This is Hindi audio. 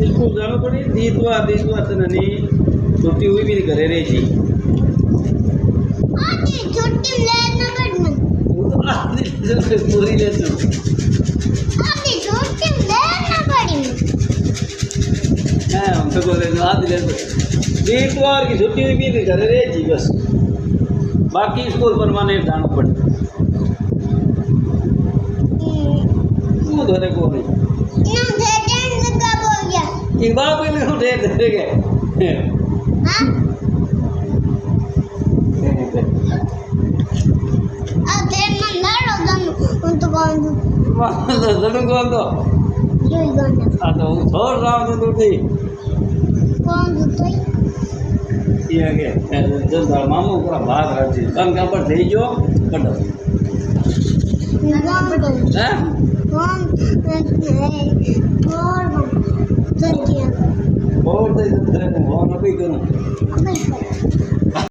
स्कूल जाना पड़ी दीतवा तो नहीं छुट्टी हुई भी घरे रही थी छुट्टी लेना पड़ना वो तो आधी पूरी ले तू आधी छुट्टी लेना पड़ी है हम तो बोले आधी ले तो दीतवार की छुट्टी हुई भी घरे रही थी बस बाकी स्कूल परमानेंट जाना पड़े तू धोने को नहीं ना भेजन लगा बोल गया एक बार पहले हम दे गए हां अबे मन लड़ो दम उन तो कौन जरूर कौन तो यही गाना तो छोड़ रहा हूँ तो थी कौन तो ये के जब मामू पूरा भाग रहा थी कम का पर दे जो कटो हैं कौन और दे और दे दे वो ना भी करूँ